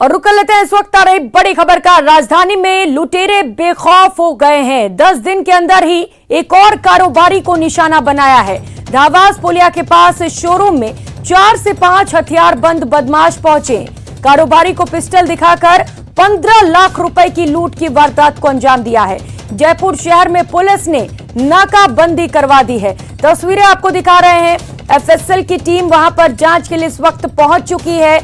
और रुक कर लेते हैं इस वक्त आ रही बड़ी खबर का। राजधानी में लुटेरे बेखौफ हो गए हैं। 10 दिन के अंदर ही एक और कारोबारी को निशाना बनाया है। धावास पुलिया के पास शोरूम में 4 से 5 हथियारबंद बदमाश पहुंचे। कारोबारी को पिस्टल दिखाकर 15 लाख रुपए की लूट की वारदात को अंजाम दिया है। जयपुर शहर में पुलिस ने नाकाबंदी करवा दी है। तस्वीरें आपको दिखा रहे हैं। एफएसएल की टीम वहां पर जांच के लिए इस वक्त पहुंच चुकी है।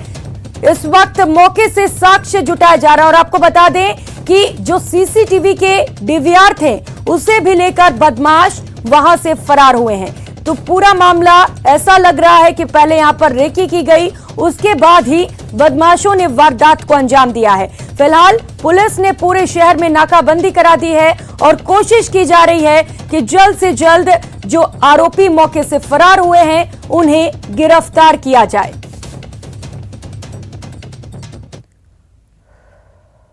इस वक्त मौके से साक्ष्य जुटाया जा रहा है और आपको बता दें कि जो सीसीटीवी के डीवीआर थे उसे भी लेकर बदमाश वहां से फरार हुए हैं। तो पूरा मामला ऐसा लग रहा है कि पहले यहां पर रेकी की गई, उसके बाद ही बदमाशों ने वारदात को अंजाम दिया है। फिलहाल पुलिस ने पूरे शहर में नाकाबंदी करा दी है और कोशिश की जा रही है कि जल्द से जल्द जो आरोपी मौके से फरार हुए हैं उन्हें गिरफ्तार किया जाए।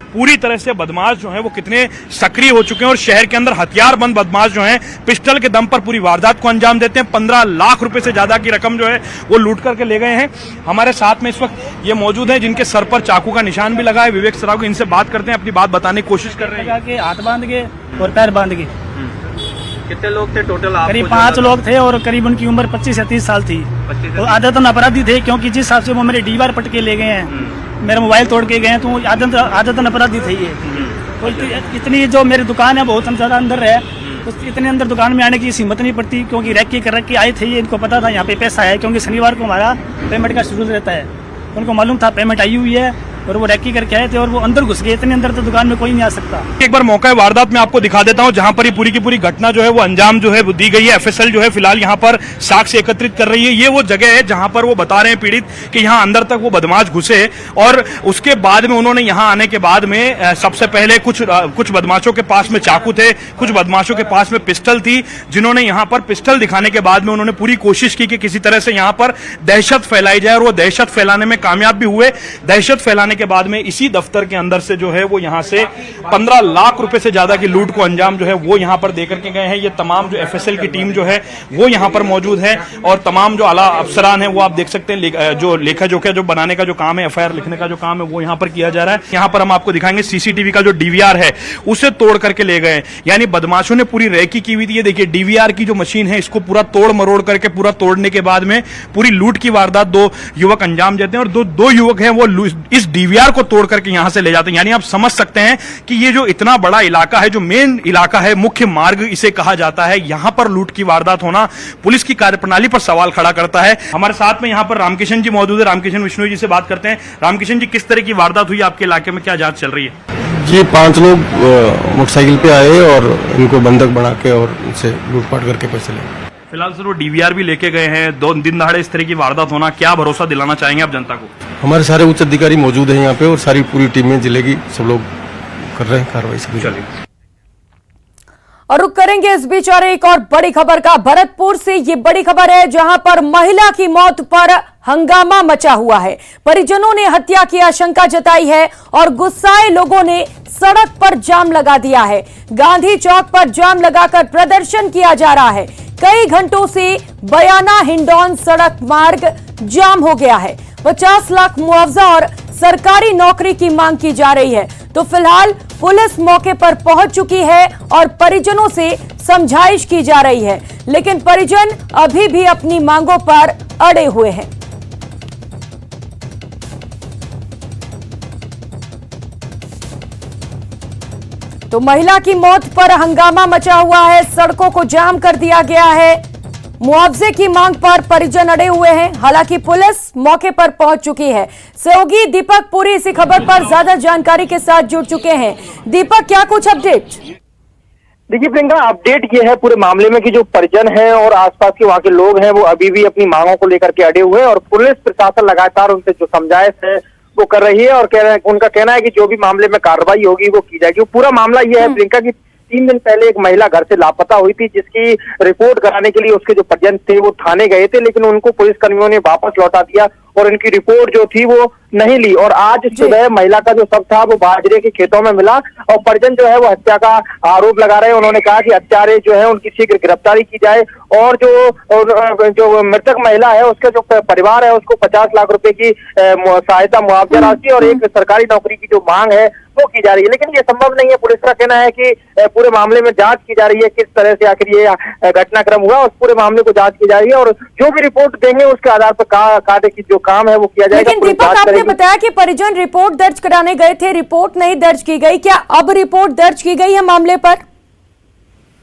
पूरी तरह से बदमाश जो हैं वो कितने सक्रिय हो चुके हैं और शहर के अंदर हथियारबंद बदमाश जो हैं पिस्टल के दम पर पूरी वारदात को अंजाम देते हैं। 15 लाख रुपए से ज्यादा की रकम जो है वो लूट करके ले गए हैं। हमारे साथ में इस वक्त ये मौजूद है जिनके सर पर चाकू का निशान भी लगा है। विवेक सराव, इनसे बात करते हैं, अपनी बात बताने की कोशिश कर रहे हैं। हाथ बांध के और पैर बांध के। कितने लोग थे टोटल? करीब 5 लोग थे और करीब उनकी उम्र 25 से 30 साल थी। तो आदतन अपराधी थे क्योंकि जिस हिसाब से वो मेरे डीवार पट के ले गए हैं, मेरा मोबाइल तोड़ के गए हैं, तो आदतन अपराधी थे ये। तो इतनी जो मेरी दुकान है बहुत ज्यादा अंदर है, तो इतने अंदर दुकान में आने की हिम्मत नहीं पड़ती क्योंकि रैकी कर रख के आए थे ये। इनको पता था यहाँ पे पैसा है क्योंकि शनिवार को हमारा पेमेंट का शेड्यूल रहता है। उनको मालूम था पेमेंट आई हुई है और वो रैकी करके आए थे और वो अंदर घुस गए। इतने अंदर तो दुकान में कोई नहीं आ सकता। एक बार मौका है वारदात में आपको दिखा देता हूं जहां पर ये पूरी की पूरी घटना जो है वो अंजाम जो है वो दी गई है। एफएसएल जो है फिलहाल यहां पर साक्ष्य एकत्रित कर रही है। ये वो जगह है जहां पर वो बता रहे हैं पीड़ित कि यहां अंदर तक वो बदमाश घुसे और उसके बाद में उन्होंने यहां आने के बाद में सबसे पहले कुछ बदमाशों के पास में चाकू थे, कुछ बदमाशों के पास में पिस्टल थी, जिन्होंने यहां पर पिस्टल दिखाने के बाद में उन्होंने पूरी कोशिश की कि किसी तरह से यहां पर दहशत फैलाई जाए और वो दहशत फैलाने में कामयाब भी हुए। दहशत फैलाने के बाद में इसी दफ्तर के अंदर से जो है वो यहां से 15 लाख रुपए से ज्यादा की लूट को अंजाम जो है वो यहां पर देकर के गए हैं। ये तमाम जो एफएसएल की टीम जो है वो यहां पर मौजूद है और तमाम जो आला अफसरान है वो आप देख सकते हैं। जो लेखा जोखा जो बनाने का जो काम है, एफआईआर लिखने का जो काम है वो यहां पर किया जा रहा है। यहां पर हम आपको दिखाएंगे सीसीटीवी का जो डीवीआर है उसे तोड़ करके ले गए। यानी बदमाशों ने पूरी रेकी की हुई थी। ये देखिए डीवीआर की जो मशीन है इसको पूरा तोड़ मरोड़ करके पूरा तोड़ने के बाद में पूरी लूट की वारदात 2 युवक अंजाम देते हैं और दो युवक हैं वो इस डीवीआर को तोड़ करके यहां से ले जाते हैं। यानी आप समझ सकते हैं कि ये जो इतना बड़ा इलाका है, जो मेन इलाका है, मुख्य मार्ग इसे कहा जाता है, यहां पर लूट की वारदात होना पुलिस की कार्यप्रणाली पर सवाल खड़ा करता है। हमारे साथ में यहां पर रामकिशन जी मौजूद है। रामकिशन विष्णु जी से बात करते हैं। रामकिशन जी, किस तरह की वारदात हुई आपके इलाके में, क्या जांच चल रही है? जी 5 लोग मोटरसाइकिल पे आए और इनको बंधक बना के और इनसे लूटपाट करके पैसे ले। फिलहाल सर वो डीवीआर भी लेके गए हैं। 2 दिन दहाड़े इस तरह की वारदात होना, क्या भरोसा दिलाना चाहेंगे आप जनता को? हमारे सारे उच्च अधिकारी मौजूद हैं यहाँ पे और सारी पूरी टीमें जिले की सब लोग कर रहे हैं कार्रवाई से। चलिए और रुक करेंगे इस बीच और एक और बड़ी खबर का। भरतपुर से ये बड़ी खबर है जहां पर महिला की मौत पर हंगामा मचा हुआ है। परिजनों ने हत्या की आशंका जताई है और गुस्साए लोगों ने सड़क पर जाम लगा दिया है। गांधी चौक पर जाम लगाकर प्रदर्शन किया जा रहा है। कई घंटों से बयाना हिंडौन सड़क मार्ग जाम हो गया है। 50 लाख मुआवजा और सरकारी नौकरी की मांग की जा रही है। तो फिलहाल पुलिस मौके पर पहुंच चुकी है और परिजनों से समझाइश की जा रही है, लेकिन परिजन अभी भी अपनी मांगों पर अड़े हुए हैं। तो महिला की मौत पर हंगामा मचा हुआ है, सड़कों को जाम कर दिया गया है। मुआवजे की मांग पर परिजन अड़े हुए हैं। हालांकि पुलिस मौके पर पहुंच चुकी है। सहयोगी दीपक पुरी इसी खबर पर ज्यादा जानकारी के साथ जुड़ चुके हैं। दीपक, क्या कुछ अपडेट? देखिए प्रियंका, अपडेट ये है पूरे मामले में कि जो परिजन है और आसपास के वहाँ के लोग हैं वो अभी भी अपनी मांगों को लेकर के अड़े हुए हैं और पुलिस प्रशासन लगातार उनसे जो समझाइश है वो कर रही है और उनका कहना है कि जो भी मामले में कार्रवाई होगी वो की जाएगी। पूरा मामला ये है प्रियंका कि 3 दिन पहले एक महिला घर से लापता हुई थी, जिसकी रिपोर्ट कराने के लिए उसके जो परिजन थे वो थाने गए थे, लेकिन उनको पुलिस कर्मियों ने वापस लौटा दिया और उनकी रिपोर्ट जो थी वो नहीं ली और आज सुबह महिला का जो शव था वो बाजरे के खेतों में मिला और परिजन जो है वो हत्या का आरोप लगा रहे हैं। उन्होंने कहा कि हत्यारे जो है उनकी शीघ्र गिरफ्तारी की जाए और जो मृतक महिला है उसका जो परिवार है उसको 50 लाख रुपए की सहायता मुआवजा राशि और एक सरकारी नौकरी की जो मांग है वो की जा रही है। लेकिन ये संभव नहीं है। पुलिस का कहना है कि पूरे मामले में जांच की जा रही है, किस तरह से आखिर ये घटनाक्रम हुआ उस पूरे मामले को जांच की जा रही है और जो भी रिपोर्ट देंगे उसके आधार पर कार्य की जो काम है वो किया जाएगा। लेकिन दीपक, आपने बताया कि परिजन रिपोर्ट दर्ज कराने गए थे, रिपोर्ट नहीं दर्ज की गई, क्या अब रिपोर्ट दर्ज की गई है मामले पर?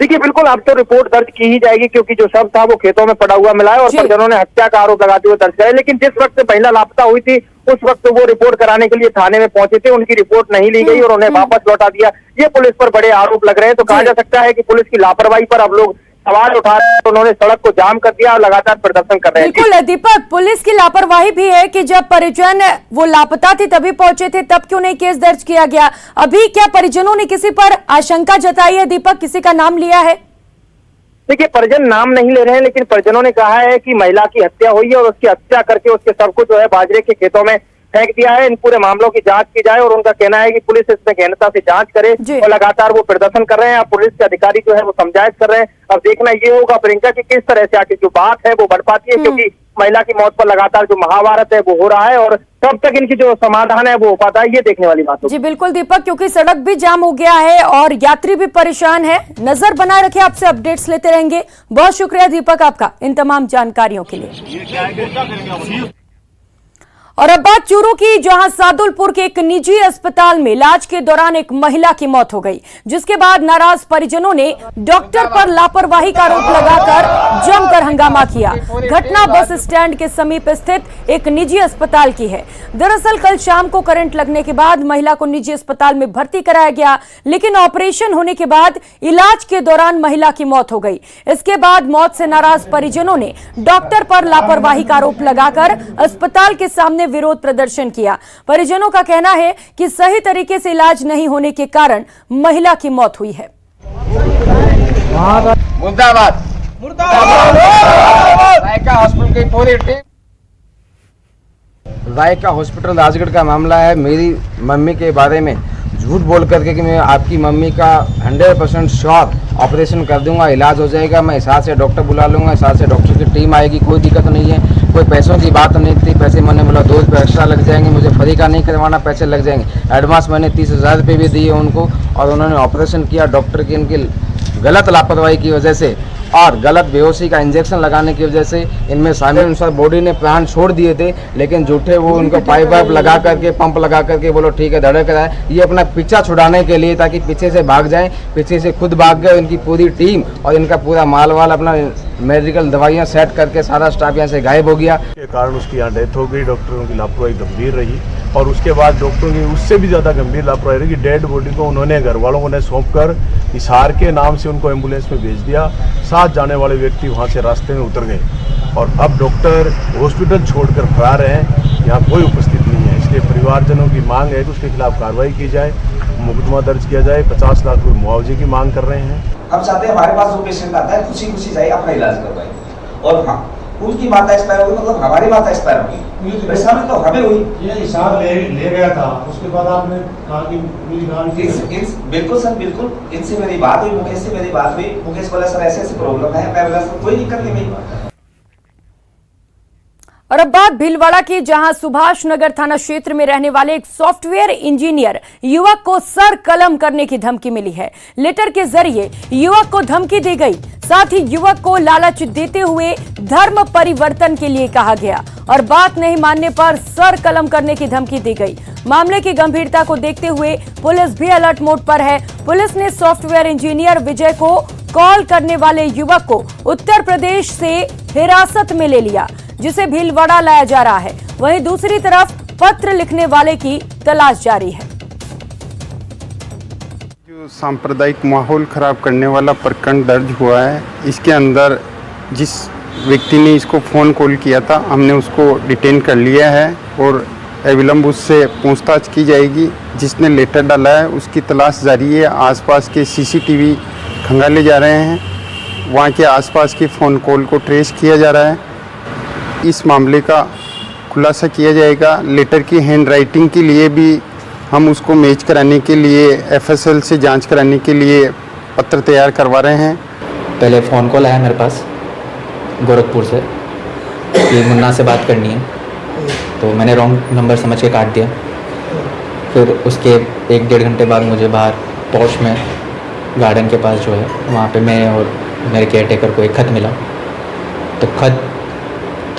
देखिए बिल्कुल अब तो रिपोर्ट दर्ज की ही जाएगी क्योंकि जो शव था वो खेतों में पड़ा हुआ मिला है और परिजनों ने हत्या का आरोप लगाते हुए दर्ज किया। लेकिन जिस वक्त महिला लापता हुई थी उस वक्त वो रिपोर्ट कराने के लिए थाने में पहुंचे थे, उनकी रिपोर्ट नहीं ली गई और उन्हें वापस लौटा दिया। ये पुलिस पर बड़े आरोप लग रहे हैं। तो कहा जा सकता है कि पुलिस की लापरवाही पर अब लोग सवाल उठा रहे हैं। उन्होंने सड़क को जाम कर दिया और लगातार प्रदर्शन कर रहे हैं। बिल्कुल दीपक, पुलिस की लापरवाही भी है कि जब परिजन वो लापता थे तभी पहुंचे थे, तब क्यों नहीं केस दर्ज किया गया? अभी क्या परिजनों ने किसी पर आशंका जताई है दीपक, किसी का नाम लिया है? देखिए परिजन नाम नहीं ले रहे हैं लेकिन परिजनों ने कहा है कि महिला की हत्या हुई है और उसकी हत्या करके उसके शव को जो है बाजरे के खेतों में फेंक दिया है। इन पूरे मामलों की जांच की जाए और उनका कहना है कि पुलिस इसमें गहनता से जांच करे और लगातार वो प्रदर्शन कर रहे हैं। अब पुलिस के अधिकारी जो है वो समझाइश कर रहे हैं। अब देखना ये होगा प्रियंका की किस तरह से आखिर जो बात है वो बढ़ पाती है क्योंकि महिला की मौत पर लगातार जो महाभारत है वो हो रहा है और कब तक इनकी जो समाधान है वो हो पाता है ये देखने वाली बात होगी। जी बिल्कुल दीपक, क्योंकि सड़क भी जाम हो गया है और यात्री भी परेशान है। नजर बनाए रखे, आपसे अपडेट्स लेते रहेंगे। बहुत शुक्रिया दीपक आपका इन तमाम जानकारियों के लिए। और अब बात चूरू की, जहां सादुलपुर के एक निजी अस्पताल में इलाज के दौरान एक महिला की मौत हो गई, जिसके बाद नाराज परिजनों ने डॉक्टर पर लापरवाही का आरोप लगाकर जमकर हंगामा किया। घटना बस स्टैंड के समीप स्थित एक निजी अस्पताल की है। दरअसल कल शाम को करंट लगने के बाद महिला को निजी अस्पताल में भर्ती कराया गया, लेकिन ऑपरेशन होने के बाद इलाज के दौरान महिला की मौत हो गई। इसके बाद मौत से नाराज परिजनों ने डॉक्टर पर लापरवाही का आरोप लगाकर अस्पताल के सामने विरोध प्रदर्शन किया। परिजनों का कहना है कि सही तरीके से इलाज नहीं होने के कारण महिला की मौत हुई है। मुर्दाबाद रायका हॉस्पिटल की पूरी टीम। रायका हॉस्पिटल राजगढ़ का मामला है। मेरी मम्मी के बारे में झूठ बोल करके कि मैं आपकी मम्मी का 100% श्योर ऑपरेशन कर दूंगा, इलाज हो जाएगा, मैं हिसाब से डॉक्टर बुला लूंगा, हिसाब से डॉक्टर की टीम आएगी, कोई दिक्कत नहीं है, कोई पैसों की बात नहीं थी। पैसे मैंने बोला 2 रुपये एक्स्ट्रा लग जाएंगे, मुझे फ्री का नहीं करवाना, पैसे लग जाएंगे। एडवांस मैंने 30,000 रुपये भी दिए उनको और उन्होंने ऑपरेशन किया। डॉक्टर की इनकी गलत लापरवाही की वजह से और गलत बेहोशी का इंजेक्शन लगाने की वजह से इनमें शामिल अनुसार बॉडी ने प्राण छोड़ दिए थे, लेकिन झूठे वो उनको पाइप वाइप लगा करके पंप लगा करके बोलो ठीक है धड़क रहा है, ये अपना पीछा छुड़ाने के लिए ताकि पीछे से भाग जाएं। पीछे से खुद भाग गए इनकी पूरी टीम और इनका पूरा माल वाल अपना मेडिकल दवाइयाँ सेट करके सारा स्टाफ यहाँ से गायब हो गया। के कारण उसकी यहाँ डेथ हो गई। डॉक्टरों की लापरवाही गंभीर रही और उसके बाद डॉक्टरों की उससे भी ज़्यादा गंभीर लापरवाही रही कि डेड बॉडी को उन्होंने घर वालों ने सौंप कर हिसार के नाम से उनको एम्बुलेंस में भेज दिया। साथ जाने वाले व्यक्ति वहाँ से रास्ते में उतर गए और अब डॉक्टर हॉस्पिटल छोड़कर फरार हैं, यहाँ कोई उपस्थित नहीं है। इसलिए परिवारजनों की मांग है कि उसके खिलाफ कार्रवाई की जाए, मुकदमा दर्ज किया जाए, 50 लाख रुपये मुआवजे की मांग कर रहे हैं। हम चाहते हैं हमारे पास जो पेशेंट आता है खुशी खुशी जाए अपना इलाज करवाए और हाँ उनकी माता एक्सपायर हुई मतलब हमारी माता एक्सपायर हुई, ऐसा में तो हमें हुई। ये हिसाब ले गया था, उसके बाद आपने कहा कि बिल्कुल सर बिल्कुल, इनसे मेरी बात हुई, मुकेश से मेरी बात हुई। मुकेश बोला सर ऐसे ऐसे प्रॉब्लम है, मैं बोला सर कोई दिक्कत नहीं भाई। और अब बात भीलवाड़ा की, जहां सुभाष नगर थाना क्षेत्र में रहने वाले एक सॉफ्टवेयर इंजीनियर युवक को सर कलम करने की धमकी मिली है। लेटर के जरिए युवक को धमकी दी गई, साथ ही युवक को लालच देते हुए धर्म परिवर्तन के लिए कहा गया और बात नहीं मानने पर सर कलम करने की धमकी दी गई। मामले की गंभीरता को देखते हुए पुलिस भी अलर्ट मोड पर है। पुलिस ने सॉफ्टवेयर इंजीनियर विजय को कॉल करने वाले युवक को उत्तर प्रदेश से हिरासत में ले लिया, जिसे भीलवाड़ा लाया जा रहा है। वहीं दूसरी तरफ पत्र लिखने वाले की तलाश जारी है। जो सांप्रदायिक माहौल खराब करने वाला प्रकरण दर्ज हुआ है, इसके अंदर जिस व्यक्ति ने इसको फ़ोन कॉल किया था हमने उसको डिटेन कर लिया है और अविलंब उससे पूछताछ की जाएगी। जिसने लेटर डाला है उसकी तलाश जारी है। आसपास के CCTV खंगाले जा रहे हैं, वहाँ के आसपास के फ़ोन कॉल को ट्रेस किया जा रहा है। इस मामले का खुलासा किया जाएगा। लेटर की हैंड राइटिंग के लिए भी हम उसको मैच कराने के लिए एफएसएल से जांच कराने के लिए पत्र तैयार करवा रहे हैं। पहले फ़ोन कॉल आया मेरे पास गोरखपुर से कि मुन्ना से बात करनी है, तो मैंने रॉन्ग नंबर समझ के काट दिया। फिर उसके 1-1.5 घंटे बाद मुझे बाहर पॉश में गार्डन के पास जो है वहाँ पे मैं और मेरे केयरटेकर को एक ख़त मिला। तो खत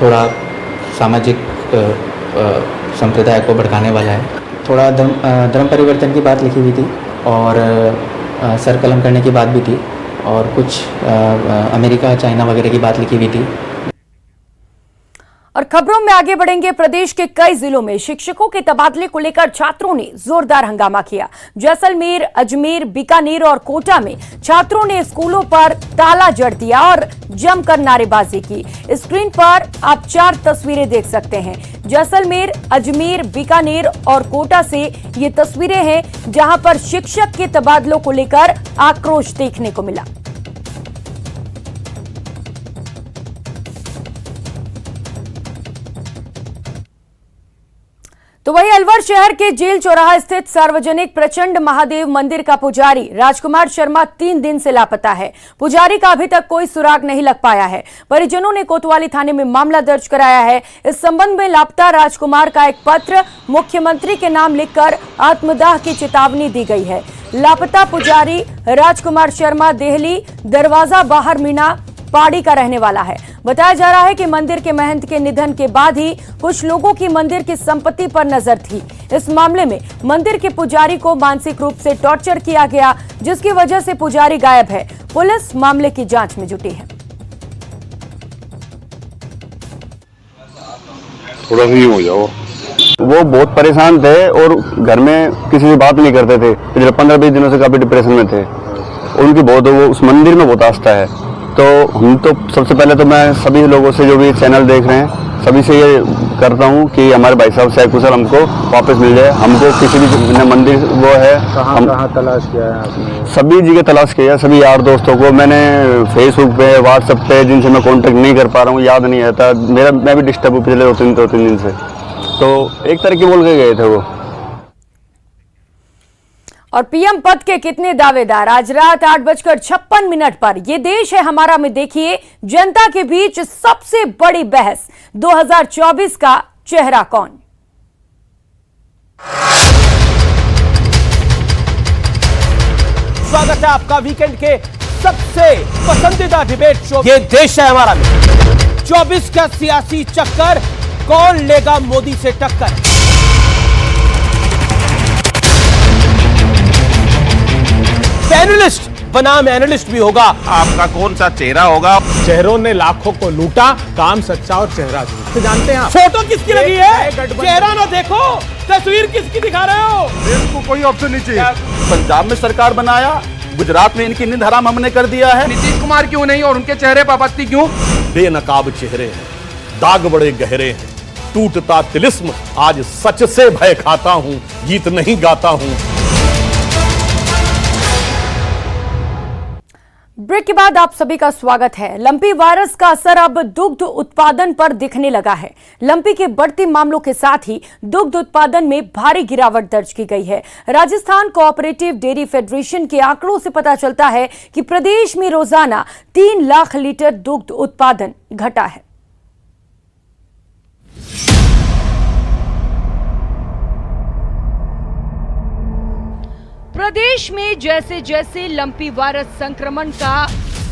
थोड़ा सामाजिक संप्रदाय को भड़काने वाला है। थोड़ा धर्म परिवर्तन की बात लिखी हुई थी और सर कलम करने की बात भी थी और कुछ अमेरिका चाइना वगैरह की बात लिखी हुई थी। और खबरों में आगे बढ़ेंगे। प्रदेश के कई जिलों में शिक्षकों के तबादले को लेकर छात्रों ने जोरदार हंगामा किया। जैसलमेर, अजमेर, बीकानेर और कोटा में छात्रों ने स्कूलों पर ताला जड़ दिया और जमकर नारेबाजी की। स्क्रीन पर आप 4 तस्वीरें देख सकते हैं। जैसलमेर, अजमेर, बीकानेर और कोटा से ये तस्वीरें हैं जहां पर शिक्षक के तबादलों को लेकर आक्रोश देखने को मिला। तो वही अलवर शहर के जेल चौराहा स्थित सार्वजनिक प्रचंड महादेव मंदिर का पुजारी राजकुमार शर्मा 3 दिन से लापता है। पुजारी का अभी तक कोई सुराग नहीं लग पाया है। परिजनों ने कोतवाली थाने में मामला दर्ज कराया है। इस संबंध में लापता राजकुमार का एक पत्र मुख्यमंत्री के नाम लिखकर आत्मदाह की चेतावनी दी गई है। लापता पुजारी राजकुमार शर्मा देहली दरवाजा बाहर मीना पाड़ी का रहने वाला है। बताया जा रहा है कि मंदिर के महंत के निधन के बाद ही कुछ लोगों की मंदिर की संपत्ति पर नजर थी। इस मामले में मंदिर के पुजारी को मानसिक रूप से टॉर्चर किया गया, जिसकी वजह से पुजारी गायब है। पुलिस मामले की जांच में जुटी है। थोड़ा सा हो जाओ। वो बहुत परेशान थे और घर में किसी से बात नहीं करते थे। पिछले 15-20 दिनों से काफी डिप्रेशन में थे। उनकी बहुत वो उस मंदिर में बहुत आस्था है। तो हम तो सबसे पहले तो मैं सभी लोगों से जो भी चैनल देख रहे हैं सभी से ये करता हूँ कि हमारे भाई साहब से कुशल हमको वापस मिल जाए। हमको किसी भी मंदिर वो है कहाँ तलाश किया है आपने? सभी जगह तलाश किया, सभी यार दोस्तों को मैंने फेसबुक पे व्हाट्सएप पे जिनसे मैं कांटेक्ट नहीं कर पा रहा हूँ, याद नहीं आता मैं भी डिस्टर्ब हूँ पिछले 2-3 दिन से। तो एक तरह की बोल के गए थे वो। और पीएम पद के कितने दावेदार। आज रात 8:56 पर ये देश है हमारा में देखिए जनता के बीच सबसे बड़ी बहस 2024 का चेहरा कौन। स्वागत है आपका वीकेंड के सबसे पसंदीदा डिबेट शो ये देश है हमारा में। 24 का सियासी चक्कर, कौन लेगा मोदी से टक्कर। पैनलिस्ट बनाम एनालिस्ट भी होगा। आपका कौन सा चेहरा होगा। चेहरों ने लाखों को लूटा, काम सच्चा और चेहरा झूठा। तो जानते हैं आप फोटो किसकी लगी है, चेहरा ना देखो, तस्वीर किसकी दिखा रहे हो। इनको कोई ऑप्शन नहीं चाहिए। पंजाब में सरकार बनाया, गुजरात में इनकी नींद हराम हमने कर दिया है। नीतीश कुमार क्यों नहीं और उनके चेहरे पर आपत्ति क्यों। बेनकाब चेहरे हैं, दाग बड़े गहरे हैं, टूटता तिलिस्म आज सच से भय खाता हूं, गीत नहीं गाता हूं। ब्रेक के बाद आप सभी का स्वागत है। लंपी वायरस का असर अब दुग्ध उत्पादन पर दिखने लगा है। लंपी के बढ़ते मामलों के साथ ही दुग्ध उत्पादन में भारी गिरावट दर्ज की गई है। राजस्थान कोऑपरेटिव डेयरी फेडरेशन के आंकड़ों से पता चलता है कि प्रदेश में रोजाना 3 लाख लीटर दुग्ध उत्पादन घटा है। प्रदेश में जैसे जैसे लंपी वायरस संक्रमण का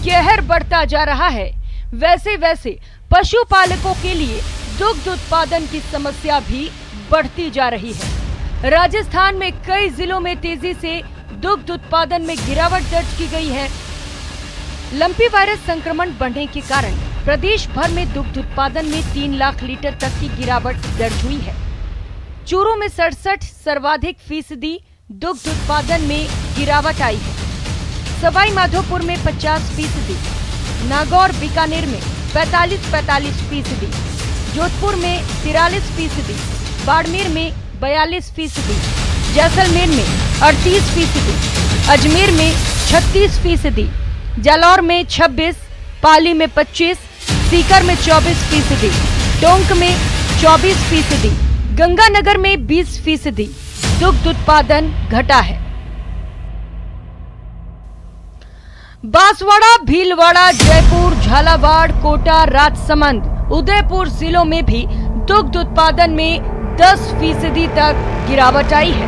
कहर बढ़ता जा रहा है, वैसे वैसे पशुपालकों के लिए दुग्ध उत्पादन की समस्या भी बढ़ती जा रही है। राजस्थान में कई जिलों में तेजी से दुग्ध उत्पादन में गिरावट दर्ज की गई है। लंपी वायरस संक्रमण बढ़ने के कारण प्रदेश भर में दुग्ध उत्पादन में 3 लाख लीटर तक की गिरावट दर्ज हुई है। चूरू में 67 सर्वाधिक फीसदी दुग्ध उत्पादन में गिरावट आई है। सवाई माधोपुर में 50%, नागौर बीकानेर में 45% जोधपुर में 43%, बाड़मेर में 42%, जैसलमेर में 38%, अजमेर में 36%, जालौर में 26%, पाली में 25%, सीकर में 24%, टोंक में 24%, गंगानगर में 20% दुग्ध उत्पादन घटा है। बांसवाड़ा, भीलवाड़ा, जयपुर, झालावाड़, कोटा, राजसमंद, उदयपुर जिलों में भी दुग्ध उत्पादन में 10% तक गिरावट आई है।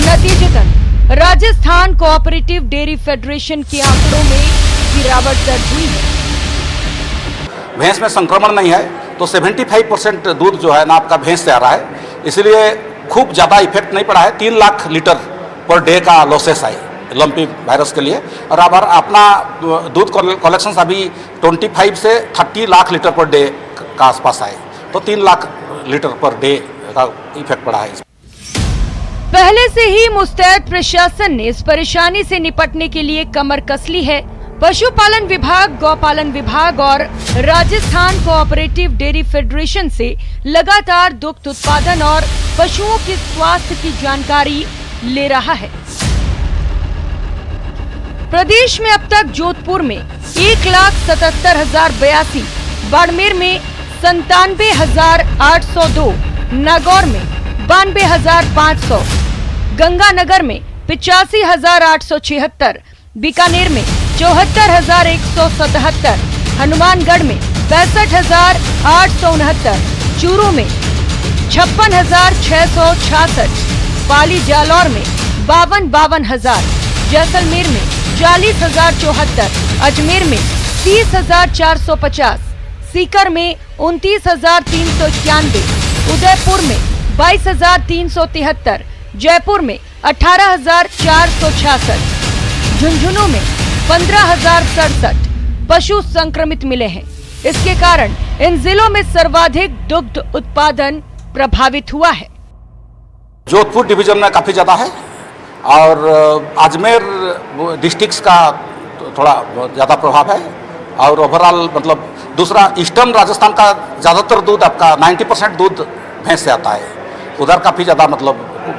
नतीजतन राजस्थान कोऑपरेटिव डेयरी फेडरेशन के आंकड़ों में गिरावट दर्ज हुई है। भैंस में संक्रमण नहीं है तो 75% दूध जो है ना आपका भैंस से आ रहा है, इसलिए खूब ज़्यादा इफेक्ट नहीं पड़ा है। 3 लाख लीटर पर डे का लॉसेस है लंपी वायरस के लिए। और अब अपना दूध कलेक्शन अभी 25 से 30 लाख लीटर पर डे का आसपास आए, तो 3 लाख लीटर पर डे का इफेक्ट पड़ा है। पहले से ही मुस्तैद प्रशासन ने इस परेशानी से निपटने के लिए कमर कस ली है। पशुपालन विभाग, गौपालन विभाग और राजस्थान कोऑपरेटिव डेयरी फेडरेशन से लगातार दुग्ध उत्पादन और पशुओं के स्वास्थ्य की जानकारी ले रहा है। प्रदेश में अब तक जोधपुर में 1,77,082, बाड़मेर में 97,802, नागौर में 92,500, गंगानगर में 85,876, बीकानेर में 74,177, हनुमानगढ़ में 65,869, चूरू में 56,666, पाली जालौर में 52,000, जैसलमेर में 40,074, अजमेर में 30,450, सीकर में 29,391, उदयपुर में 22,373, जयपुर में 18,466, झुंझुनू में 15,067 पशु संक्रमित मिले हैं। इसके कारण इन जिलों में सर्वाधिक दुग्ध उत्पादन प्रभावित हुआ है। जोधपुर डिवीजन में काफ़ी ज़्यादा है और अजमेर डिस्ट्रिक्ट का थोड़ा ज़्यादा प्रभाव है। और ओवरऑल मतलब दूसरा ईस्टर्न राजस्थान का ज़्यादातर दूध आपका 90% दूध भैंस से आता है, उधर काफ़ी ज़्यादा मतलब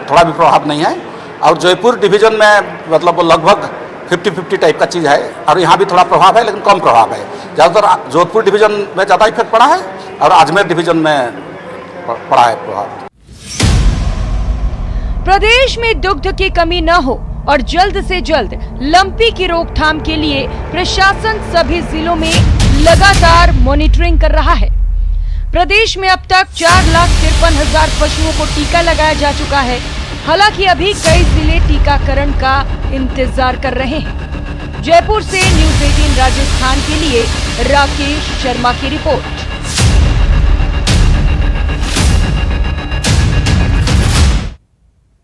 थोड़ा भी प्रभाव नहीं है। और जयपुर डिवीजन में मतलब लगभग 50-50 टाइप का चीज़ है और यहाँ भी थोड़ा प्रभाव है लेकिन कम प्रभाव है। ज़्यादातर जोधपुर डिवीजन में ज़्यादा इफेक्ट पड़ा है और अजमेर डिवीजन में पड़ा है प्रभाव। प्रदेश में दुग्ध की कमी न हो और जल्द से जल्द लंपी की रोकथाम के लिए प्रशासन सभी जिलों में लगातार मॉनिटरिंग कर रहा है। प्रदेश में अब तक 4,53,000 पशुओं को टीका लगाया जा चुका है। हालांकि अभी कई जिले टीकाकरण का इंतजार कर रहे हैं। जयपुर से न्यूज़ 18 राजस्थान के लिए राकेश शर्मा की रिपोर्ट।